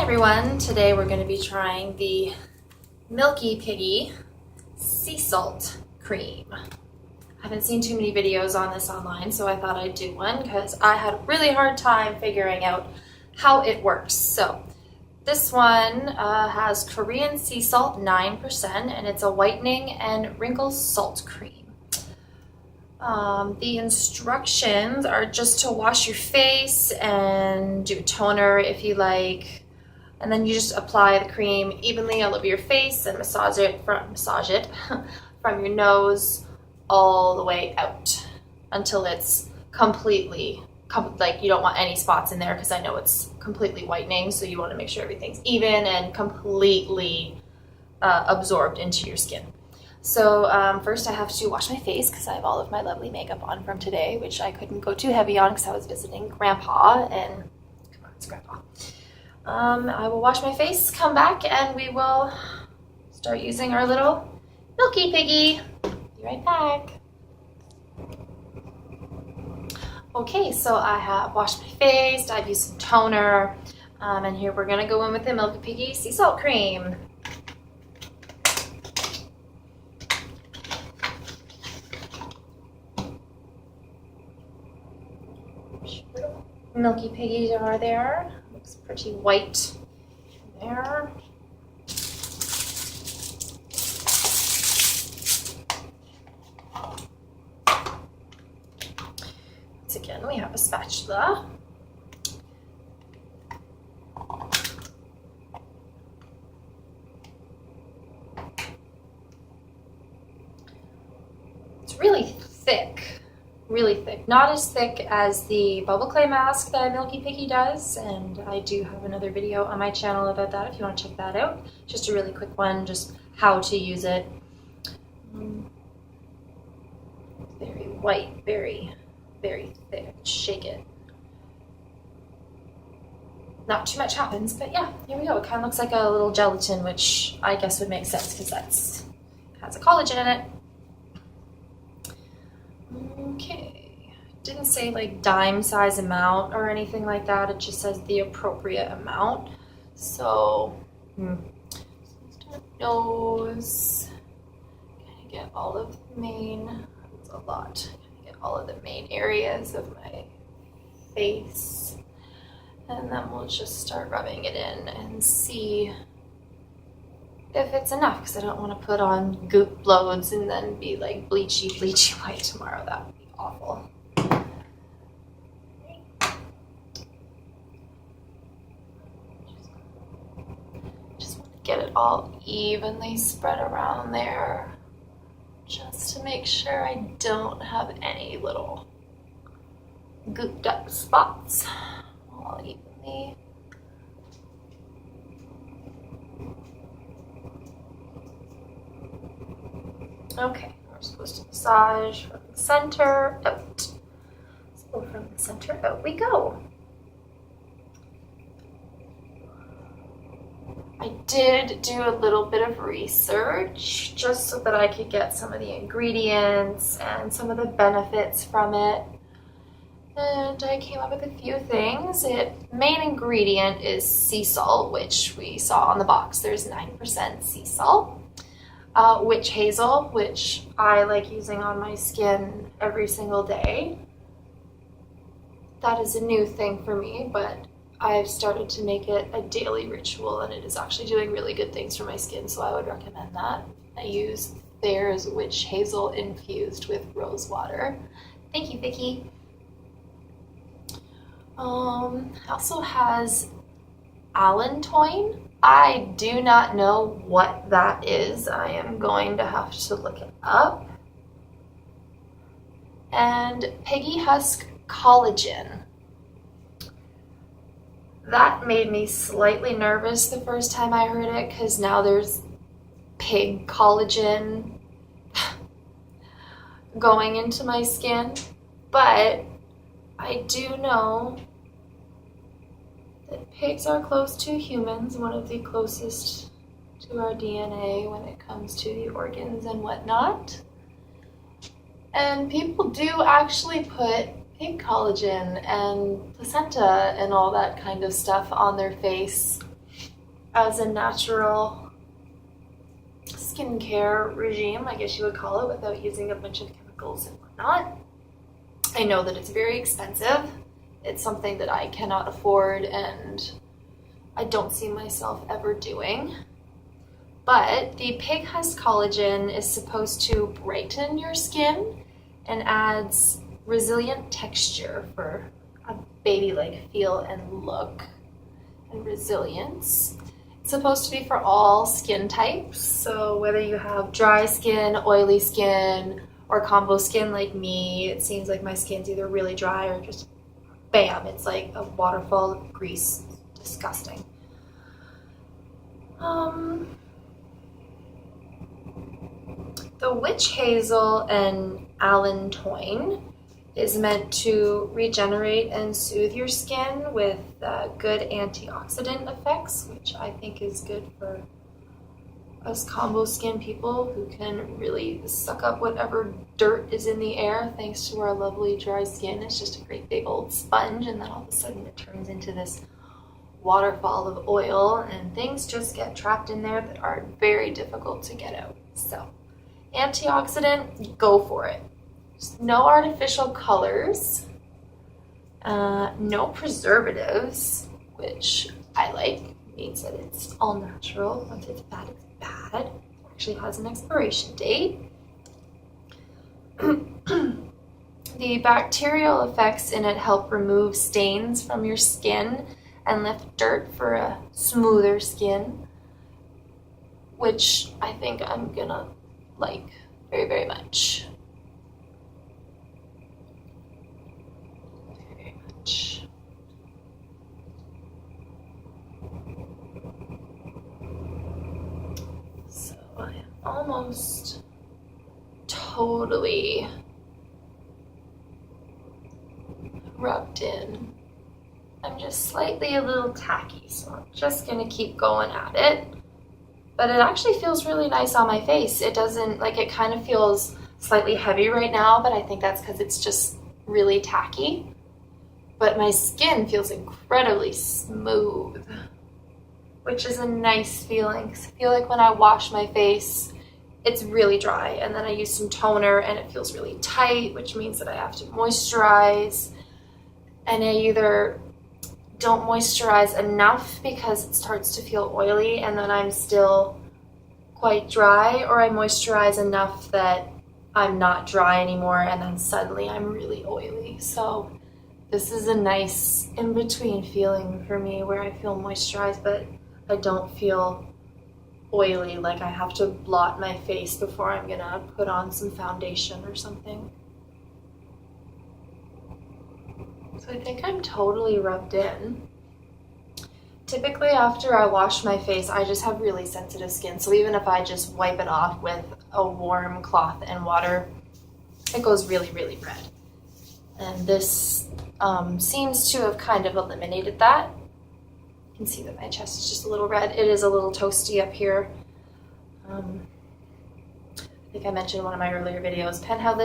Hi everyone, today we're going to be trying the Milky Piggy sea salt cream. I haven't seen too many videos on this online, so I thought I'd do one because I had a really hard time figuring out how it works. So this one has Korean sea salt 9%, and it's a whitening and wrinkle salt cream. The instructions are just to wash your face and do a toner if you like, and then you just apply the cream evenly all over your face and massage it from your nose all the way out until it's completely, like you don't want any spots in there because I know it's completely whitening, so you want to make sure everything's even and completely absorbed into your skin. So first I have to wash my face because I have all of my lovely makeup on from today, which I couldn't go too heavy on because I was visiting Grandpa, and come on, it's Grandpa. I will wash my face, come back, and we will start using our little Milky Piggy. Be right back. Okay, so I have washed my face, I've used some toner, and here we're gonna go in with the Milky Piggy sea salt cream. Milky Piggies are there. Looks pretty white there. Once again, we have a spatula. It's really thick. Really thick, not as thick as the bubble clay mask that Milky Piggy does, and I do have another video on my channel about that if you want to check that out. Just a really quick one, just how to use it. Very white, very, very thick. Shake it. Not too much happens, but yeah, here we go. It kind of looks like a little gelatin, which I guess would make sense because it has a collagen in it. Okay, didn't say like dime size amount or anything like that. It just says the appropriate amount. So, start nose. Kind of get all of the main. It's a lot. Kind of get all of the main areas of my face, and then we'll just start rubbing it in and see if it's enough, because I don't want to put on goop loads and then be like bleachy white tomorrow. That would be awful. Just want to get it all evenly spread around there, just to make sure I don't have any little gooped up spots. All evenly. Okay, we're supposed to massage from the center out. So from the center out we go. I did do a little bit of research just so that I could get some of the ingredients and some of the benefits from it. And I came up with a few things. Main ingredient is sea salt, which we saw on the box. There's 9% sea salt. Witch hazel, which I like using on my skin every single day. That is a new thing for me, but I've started to make it a daily ritual, and it is actually doing really good things for my skin, so I would recommend that. I use Thayer's witch hazel infused with rose water. Thank you, Vicky. Also has allantoin. I do not know what that is. I am going to have to look it up. And piggy husk collagen. That made me slightly nervous the first time I heard it, because now there's pig collagen going into my skin. But I do know that pigs are close to humans, one of the closest to our DNA when it comes to the organs and whatnot. And people do actually put pig collagen and placenta and all that kind of stuff on their face as a natural skincare regime, I guess you would call it, without using a bunch of chemicals and whatnot. I know that it's very expensive. It's something that I cannot afford and I don't see myself ever doing. But the pig husk collagen is supposed to brighten your skin and adds resilient texture for a baby-like feel and look and resilience. It's supposed to be for all skin types, so whether you have dry skin, oily skin, or combo skin like me, it seems like my skin's either really dry or just bam, it's like a waterfall of grease. It's disgusting. The witch hazel and allantoin is meant to regenerate and soothe your skin with good antioxidant effects, which I think is good for us combo skin people who can really suck up whatever dirt is in the air thanks to our lovely dry skin. It's just a great big old sponge, and then all of a sudden it turns into this waterfall of oil and things just get trapped in there that are very difficult to get out. So antioxidant, go for it. Just no artificial colors, no preservatives, which I like. It means that it's all natural. Once it's bad, it's bad. It actually has an expiration date. The bacterial effects in it help remove stains from your skin and lift dirt for a smoother skin, which I think I'm gonna like very, very much. Very much. So I am almost totally rubbed in. I'm just slightly a little tacky, so I'm just gonna keep going at it. But it actually feels really nice on my face. It doesn't, like, it kind of feels slightly heavy right now, but I think that's because it's just really tacky. But my skin feels incredibly smooth, which is a nice feeling. 'Cause I feel like when I wash my face, it's really dry, and then I use some toner and it feels really tight, which means that I have to moisturize. And I either don't moisturize enough because it starts to feel oily and then I'm still quite dry, or I moisturize enough that I'm not dry anymore and then suddenly I'm really oily. So this is a nice in-between feeling for me where I feel moisturized but I don't feel oily, like I have to blot my face before I'm gonna put on some foundation or something. So I think I'm totally rubbed in. Typically after I wash my face, I just have really sensitive skin. So even if I just wipe it off with a warm cloth and water, it goes really, really red. And this seems to have kind of eliminated that. You can see that my chest is just a little red. It is a little toasty up here. I think I mentioned in one of my earlier videos, penthouse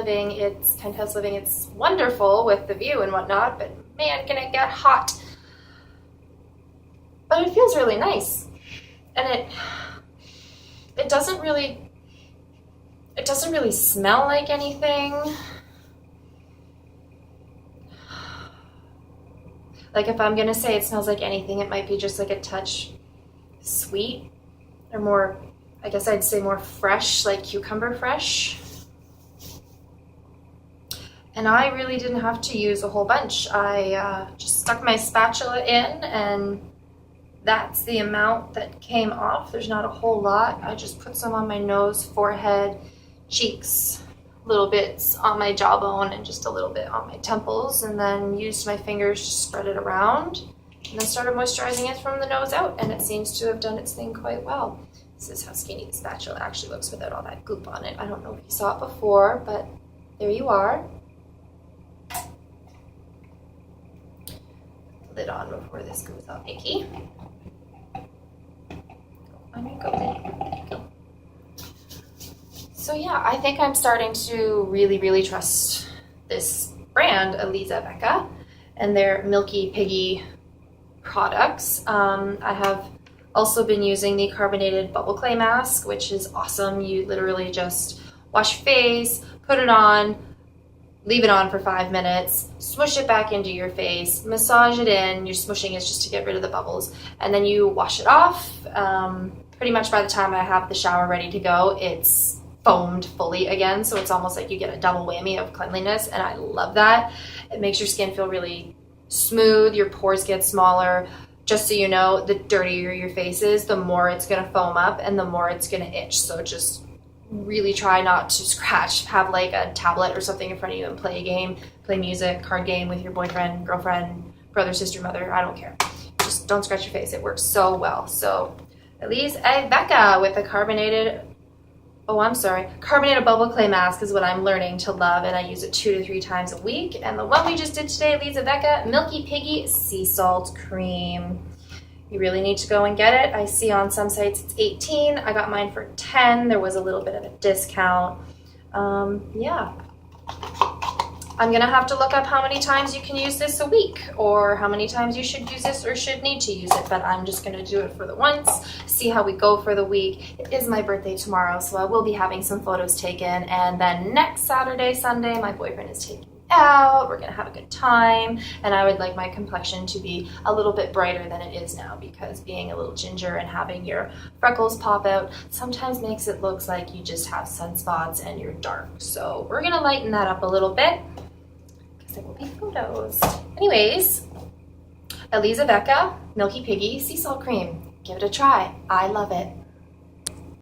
living, it's wonderful with the view and whatnot, but man, can it get hot. But it feels really nice. And it doesn't really smell like anything. Like if I'm gonna say it smells like anything, it might be just like a touch sweet, or more, I guess I'd say more fresh, like cucumber fresh. And I really didn't have to use a whole bunch. I just stuck my spatula in and that's the amount that came off. There's not a whole lot. I just put some on my nose, forehead, cheeks, little bits on my jawbone, and just a little bit on my temples, and then used my fingers to spread it around, and then started moisturizing it from the nose out, and it seems to have done its thing quite well. This is how skinny the spatula actually looks without all that goop on it. I don't know if you saw it before, but there you are. Lid on before this goes all icky. Go. So yeah, I think I'm starting to really, really trust this brand, Eliza Becca, and their Milky Piggy products. I have Also been using the Carbonated Bubble Clay Mask, which is awesome. You literally just wash your face, put it on, leave it on for 5 minutes, smush it back into your face, massage it in. Your smushing is just to get rid of the bubbles, and then you wash it off. Pretty much by the time I have the shower ready to go, it's foamed fully again, so it's almost like you get a double whammy of cleanliness, and I love that. It makes your skin feel really smooth, your pores get smaller. Just so you know, the dirtier your face is, the more it's gonna foam up and the more it's gonna itch. So just really try not to scratch. Have like a tablet or something in front of you and play a game, play music, card game with your boyfriend, girlfriend, brother, sister, mother, I don't care. Just don't scratch your face, it works so well. So Elise Becca with a carbonated bubble clay mask is what I'm learning to love, and I use it 2 to 3 times a week. And the one we just did today, Elise Becca Milky Piggy Sea Salt Cream. You really need to go and get it. I see on some sites it's 18. I got mine for 10. There was a little bit of a discount. Yeah. I'm gonna have to look up how many times you can use this a week, or how many times you should use this or should need to use it, but I'm just gonna do it for the once, see how we go for the week. It is my birthday tomorrow, so I will be having some photos taken, and then next Saturday, Sunday, my boyfriend is taking me out. We're gonna have a good time, and I would like my complexion to be a little bit brighter than it is now, because being a little ginger and having your freckles pop out sometimes makes it look like you just have sunspots and you're dark. So we're gonna lighten that up a little bit. There will be photos. Anyways, Elise Becca Milky Piggy Sea Salt Cream. Give it a try. I love it.